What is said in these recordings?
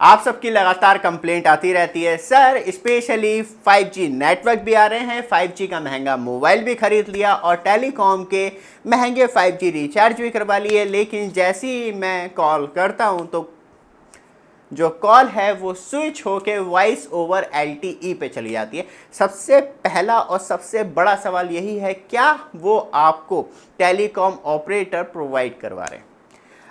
आप सबकी लगातार कंप्लेंट आती रहती है, सर स्पेशली 5G नेटवर्क भी आ रहे हैं, 5G का महंगा मोबाइल भी खरीद लिया और टेलीकॉम के महंगे 5G रिचार्ज भी करवा लिए, लेकिन जैसे ही मैं कॉल करता हूं तो जो कॉल है वो स्विच होके वॉइस ओवर LTE पे चली जाती है। सबसे पहला और सबसे बड़ा सवाल यही है, क्या वो आपको टेलीकॉम ऑपरेटर प्रोवाइड करवा रहे हैं?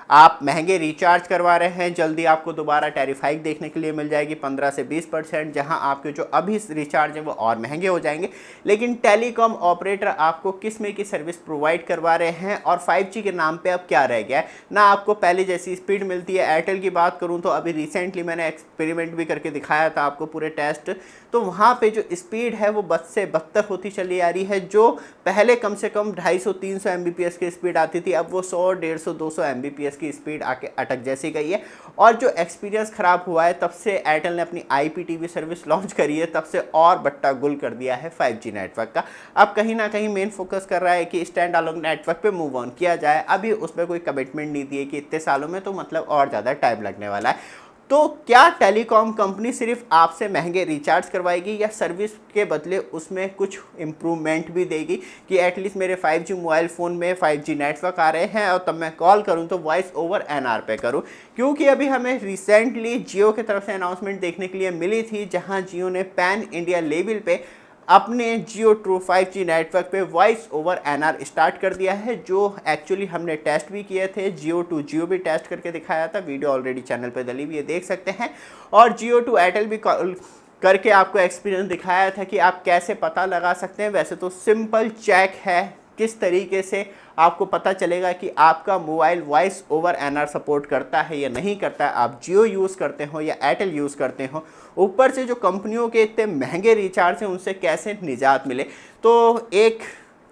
आप महंगे रिचार्ज करवा रहे हैं, जल्दी आपको दोबारा टैरिफ हाइक देखने के लिए मिल जाएगी 15 से 20%, जहां आपके जो अभी रिचार्ज है वो और महंगे हो जाएंगे। लेकिन टेलीकॉम ऑपरेटर आपको किस में की सर्विस प्रोवाइड करवा रहे हैं और 5G के नाम पे अब क्या रह गया है ना, आपको पहले जैसी स्पीड मिलती है। एयरटेल की बात करूं तो अभी रिसेंटली मैंने एक्सपेरिमेंट भी करके दिखाया था आपको पूरे टेस्ट, तो वहाँ पे जो स्पीड है वो बद से बदतर होती चली आ रही है। जो पहले कम से कम 250-300 Mbps की स्पीड आती थी, अब वो 100, 150, 200 Mbps की स्पीड आके अटक जैसी गई है। और जो एक्सपीरियंस ख़राब हुआ है, तब से एयरटेल ने अपनी IPTV सर्विस लॉन्च करी है, तब से और बट्टा गुल कर दिया है 5G नेटवर्क का। अब कहीं ना कहीं मेन फोकस कर रहा है कि स्टैंड अलोन नेटवर्क पे मूव ऑन किया जाए। अभी उस पर कोई कमिटमेंट नहीं दी है कि इतने सालों में, तो मतलब और ज़्यादा टाइम लगने वाला है। तो क्या टेलीकॉम कंपनी सिर्फ आपसे महंगे रिचार्ज करवाएगी या सर्विस के बदले उसमें कुछ इम्प्रूवमेंट भी देगी कि एटलीस्ट मेरे 5G मोबाइल फ़ोन में 5G नेटवर्क आ रहे हैं और तब मैं कॉल करूं तो वॉइस ओवर NR पे करूं? क्योंकि अभी हमें रिसेंटली जियो की तरफ से अनाउंसमेंट देखने के लिए मिली थी, जहां जियो ने पैन इंडिया लेवल पे अपने जियो ट्रू 5G नेटवर्क पे वॉइस ओवर NR स्टार्ट कर दिया है, जो एक्चुअली हमने टेस्ट भी किए थे। जियो टू जियो भी टेस्ट करके दिखाया था, वीडियो ऑलरेडी चैनल पे डली हुई है, देख सकते हैं। और जियो टू एयरटेल भी करके आपको एक्सपीरियंस दिखाया था कि आप कैसे पता लगा सकते हैं। वैसे तो सिंपल चेक है, किस तरीके से आपको पता चलेगा कि आपका mobile voice over NR support करता है या नहीं करता है, आप जियो यूज़ करते हो या एयरटेल यूज़ करते हो। ऊपर से जो कंपनियों के इतने महंगे रिचार्ज हैं उनसे कैसे निजात मिले। तो एक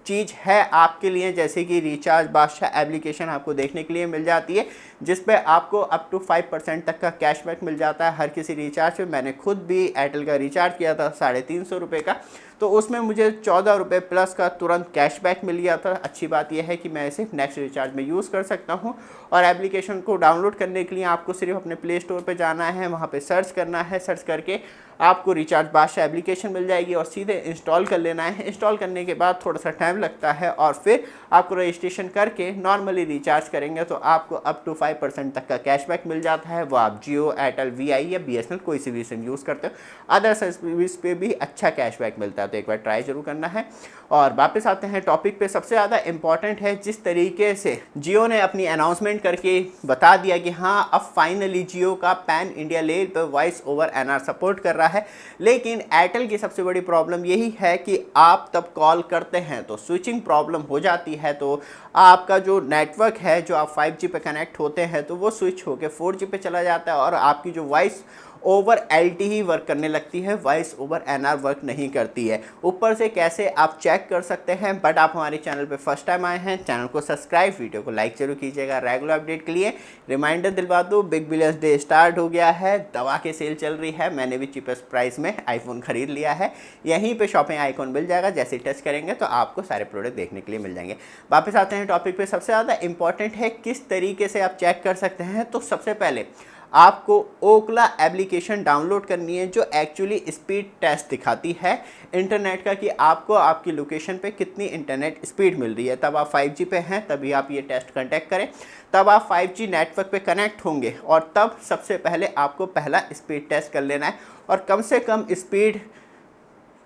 चीज़ है आपके लिए, जैसे कि रिचार्ज बादशाह एप्लीकेशन आपको देखने के लिए मिल जाती है, जिस पे आपको अप टू 5% तक का कैशबैक मिल जाता है हर किसी रिचार्ज पे। मैंने खुद भी एयरटेल का रिचार्ज किया था 350 रुपये का, तो उसमें मुझे 14 रुपये प्लस का तुरंत कैशबैक मिल गया था। अच्छी बात यह है कि मैं इसे नेक्स्ट रिचार्ज में यूज़ कर सकता हूं। और एप्लीकेशन को डाउनलोड करने के लिए आपको सिर्फ अपने प्ले स्टोर पर जाना है, वहाँ पर सर्च करना है, सर्च करके आपको रिचार्ज बादशाह एप्लीकेशन मिल जाएगी और सीधे इंस्टॉल कर लेना है। इंस्टॉल करने के बाद थोड़ा सा टाइम लगता है और फिर आपको रजिस्ट्रेशन करके नॉर्मली रिचार्ज करेंगे तो आपको अप टू 5% तक का कैशबैक मिल जाता है। वो आप जियो, एयरटेल, VI या BSNL कोई सी भी सिम यूज़ करते हो, अदर सर्विस पे भी अच्छा कैशबैक मिलता है, तो एक बार ट्राई जरूर करना है। और वापस आते हैं टॉपिक पे। सबसे ज़्यादा इंपॉर्टेंट है जिस तरीके से जियो ने अपनी अनाउंसमेंट करके बता दिया कि हाँ अब फाइनली जियो का पैन इंडिया लेवल पर वॉइस ओवर NR सपोर्ट कर रहा है। लेकिन एयरटेल की सबसे बड़ी प्रॉब्लम यही है कि आप तब कॉल करते हैं तो स्विचिंग प्रॉब्लम हो जाती है, तो आपका जो नेटवर्क है, जो आप 5G पे कनेक्ट होते हैं तो वो स्विच होकर 4G पे चला जाता है और आपकी जो वॉइस ओवर LTE वर्क करने लगती है, वॉइस ओवर NR वर्क नहीं करती है। ऊपर से कैसे आप चेक कर सकते हैं, बट आप हमारे चैनल पे फर्स्ट टाइम आए हैं, चैनल को सब्सक्राइब, वीडियो को लाइक जरूर कीजिएगा। रेगुलर अपडेट के लिए रिमाइंडर दिलवा दूँ, बिग बिलियंस डे स्टार्ट हो गया है, दवा के सेल चल रही है। मैंने भी चीपेस्ट प्राइस में आईफोन खरीद लिया है, यहीं पर शॉपिंग आइकॉन मिल जाएगा, जैसे टच करेंगे तो आपको सारे प्रोडक्ट देखने के लिए मिल जाएंगे। वापस आते हैं टॉपिक पे। सबसे ज़्यादा इंपॉर्टेंट है किस तरीके से आप चेक कर सकते हैं। तो सबसे पहले आपको ओकला एप्लीकेशन डाउनलोड करनी है, जो एक्चुअली स्पीड टेस्ट दिखाती है इंटरनेट का, कि आपको आपकी लोकेशन पे कितनी इंटरनेट स्पीड मिल रही है। तब आप 5G पे हैं तभी आप ये टेस्ट कंडक्ट करें, तब आप 5G नेटवर्क पे कनेक्ट होंगे और तब सबसे पहले आपको पहला स्पीड टेस्ट कर लेना है। और कम से कम स्पीड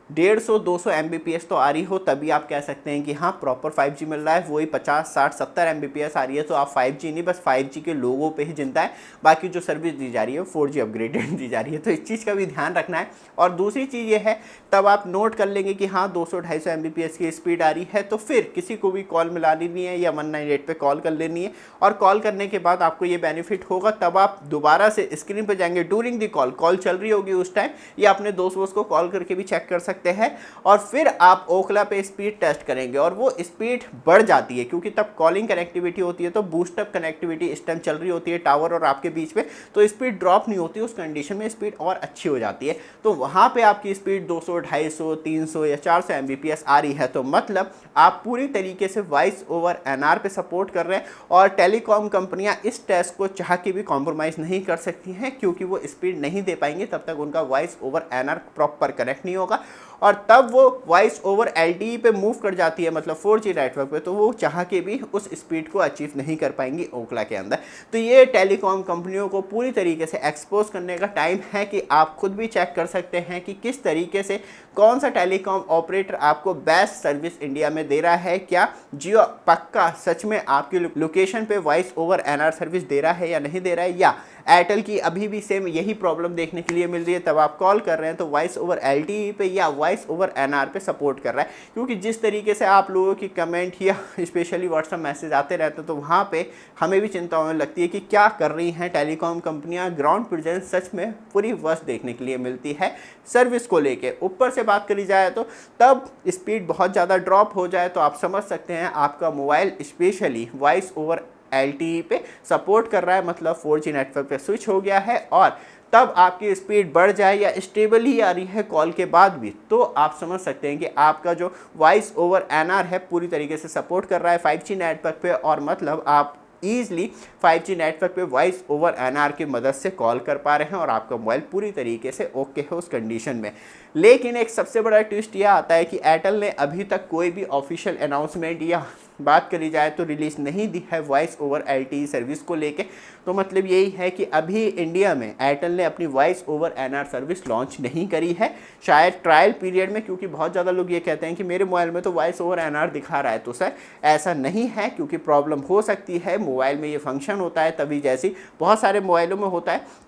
150-200 Mbps तो आ रही हो, तभी आप कह सकते हैं कि हाँ प्रॉपर 5G मिल रहा है। वही 50-60-70 Mbps आ रही है तो आप 5G नहीं, बस 5G के लोगों पे ही जिंदा है, बाकी जो सर्विस दी जा रही है 4G अपग्रेडेड दी जा रही है। तो इस चीज़ का भी ध्यान रखना है। और दूसरी चीज़ ये है, तब आप नोट कर लेंगे कि हाँ 200-250 Mbps की स्पीड आ रही है, तो फिर किसी को भी कॉल मिला लेनी है या 198 पे कॉल कर लेनी है। और कॉल करने के बाद आपको ये बेनिफिट होगा, तब आप दोबारा से स्क्रीन पर जाएंगे, ड्यूरिंग दी कॉल चल रही होगी उस टाइम, या अपने दोस्त वोस्त को कॉल करके भी चेक कर सकते सकते हैं और फिर आप ओखला पे स्पीड टेस्ट करेंगे और वो स्पीड बढ़ जाती है, क्योंकि तब कॉलिंग कनेक्टिविटी होती है, तो बूस्टअप कनेक्टिविटी इस टाइम चल रही होती है टावर और आपके बीच में, तो स्पीड ड्रॉप नहीं होती, उस कंडीशन में स्पीड और अच्छी हो जाती है। तो वहाँ पे आपकी स्पीड 200, 250, 300 या 400 Mbps आ रही है, तो मतलब आप पूरी तरीके से वॉइस ओवर एनआर पे सपोर्ट कर रहे हैं और टेलीकॉम कंपनियां इस टेस्ट को चाह के भी कॉम्प्रोमाइज़ नहीं कर सकती हैं, क्योंकि वो स्पीड नहीं दे पाएंगे तब तक उनका voice over NR proper connect नहीं होगा और तब वो वॉइस ओवर LTE पे मूव कर जाती है, मतलब 4G नेटवर्क पे, तो वो चाह के भी उस स्पीड को अचीव नहीं कर पाएंगी ओखला के अंदर। तो ये टेलीकॉम कंपनियों को पूरी तरीके से एक्सपोज करने का टाइम है कि आप खुद भी चेक कर सकते हैं कि किस तरीके से कौन सा टेलीकॉम ऑपरेटर आपको बेस्ट सर्विस इंडिया में दे रहा है। क्या जियो पक्का सच में आपकी लोकेशन पे वॉइस ओवर एनआर सर्विस दे रहा है या नहीं दे रहा है, या एयरटेल की अभी भी सेम यही प्रॉब्लम देखने के लिए मिल रही है, तब आप कॉल कर रहे हैं तो वॉइस ओवर LTE पे या वॉइस ओवर एनआर पे सपोर्ट कर रहा है। क्योंकि जिस तरीके से आप लोगों की कमेंट या स्पेशली व्हाट्सएप मैसेज आते रहते हैं, तो वहाँ पे हमें भी चिंता होने लगती है कि क्या कर रही हैं टेलीकॉम कंपनियाँ। ग्राउंड प्रेजेंस सच में पूरी वर्स्ट देखने के लिए मिलती है सर्विस को लेके। ऊपर से बात करी जाए तो तब स्पीड बहुत ज़्यादा ड्रॉप हो जाए तो आप समझ सकते हैं आपका mobile specially voice over LTE पे सपोर्ट कर रहा है, मतलब 4G नेटवर्क पे स्विच हो गया है और तब आपकी स्पीड बढ़ जाए या स्टेबल ही आ रही है कॉल के बाद भी, तो आप समझ सकते हैं कि आपका जो वॉइस ओवर एनआर है पूरी तरीके से सपोर्ट कर रहा है 5G नेटवर्क पे, और मतलब आप ईजिली 5G नेटवर्क पे वॉइस ओवर एनआर की मदद से कॉल कर पा रहे हैं और आपका मोबाइल पूरी तरीके से ओके है उस कंडीशन में। लेकिन एक सबसे बड़ा ट्विस्ट यह आता है कि एयरटेल ने अभी तक कोई भी ऑफिशियल अनाउंसमेंट या बात करी जाए तो रिलीज़ नहीं दी है वॉइस ओवर LTE सर्विस को लेके। तो मतलब यही है कि अभी इंडिया में एयरटेल ने अपनी voice over NR service launch नहीं करी है, शायद ट्रायल पीरियड में, क्योंकि बहुत ज़्यादा लोग ये कहते हैं कि मेरे मोबाइल में तो वॉइस ओवर एनआर दिखा रहा है। तो सर ऐसा नहीं है, क्योंकि प्रॉब्लम हो सकती है मोबाइल में ये फंक्शन होता है तभी, जैसी बहुत सारे मोबाइलों में होता है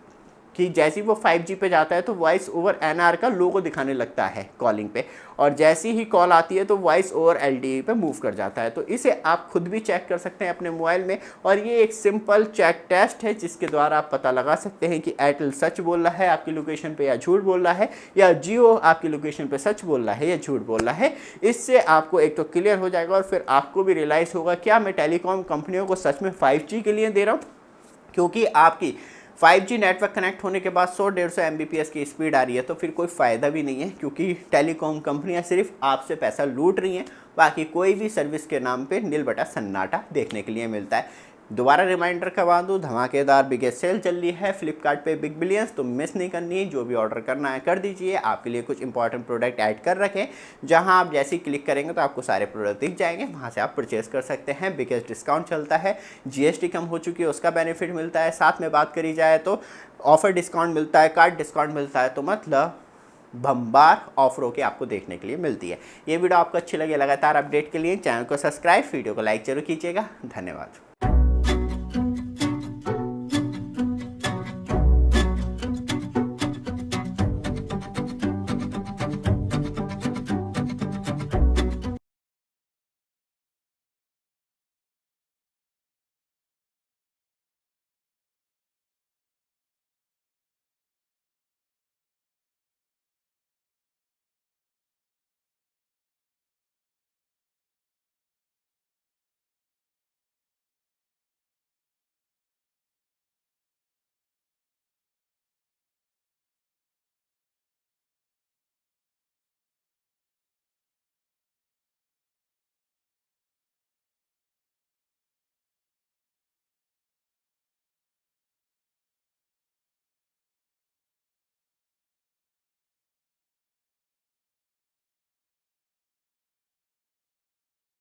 कि जैसे ही वो 5G पे जाता है तो वॉइस ओवर एनआर का लोगो दिखाने लगता है कॉलिंग पे, और जैसी ही कॉल आती है तो वॉइस ओवर LTE पे मूव कर जाता है। तो इसे आप खुद भी चेक कर सकते हैं अपने मोबाइल में, और ये एक सिंपल चेक टेस्ट है जिसके द्वारा आप पता लगा सकते हैं कि एयरटेल सच बोल रहा है आपकी लोकेशन पे या झूठ बोल रहा है, या जियो आपकी लोकेशन पे सच बोल रहा है या झूठ बोल रहा है। इससे आपको एक तो क्लियर हो जाएगा और फिर आपको भी रियलाइज़ होगा क्या मैं टेलीकॉम कंपनियों को सच में 5G के लिए दे रहा हूँ, क्योंकि आपकी 5G नेटवर्क कनेक्ट होने के बाद 100-150 Mbps की स्पीड आ रही है, तो फिर कोई फ़ायदा भी नहीं है, क्योंकि टेलीकॉम कंपनियां सिर्फ आपसे पैसा लूट रही हैं, बाकी कोई भी सर्विस के नाम पे नील बटा सन्नाटा देखने के लिए मिलता है। दोबारा रिमाइंडर करवा दूँ, धमाकेदार बिगेस्ट सेल चल रही है फ्लिपकार्ट पे बिग बिलियंस, तो मिस नहीं करनी है। जो भी ऑर्डर करना है कर दीजिए। आपके लिए कुछ इंपॉर्टेंट प्रोडक्ट ऐड कर रखें, जहां आप जैसे ही क्लिक करेंगे तो आपको सारे प्रोडक्ट दिख जाएंगे, वहां से आप परचेस कर सकते हैं। बिगेस्ट डिस्काउंट चलता है, GST कम हो चुकी है उसका बेनिफिट मिलता है, साथ में बात करी जाए तो ऑफर डिस्काउंट मिलता है, कार्ड डिस्काउंट मिलता है, तो मतलब बम्बार ऑफरों की आपको देखने के लिए मिलती है। ये वीडियो आपको अच्छी लगे, लगातार अपडेट के लिए चैनल को सब्सक्राइब, वीडियो को लाइक जरूर कीजिएगा। धन्यवाद।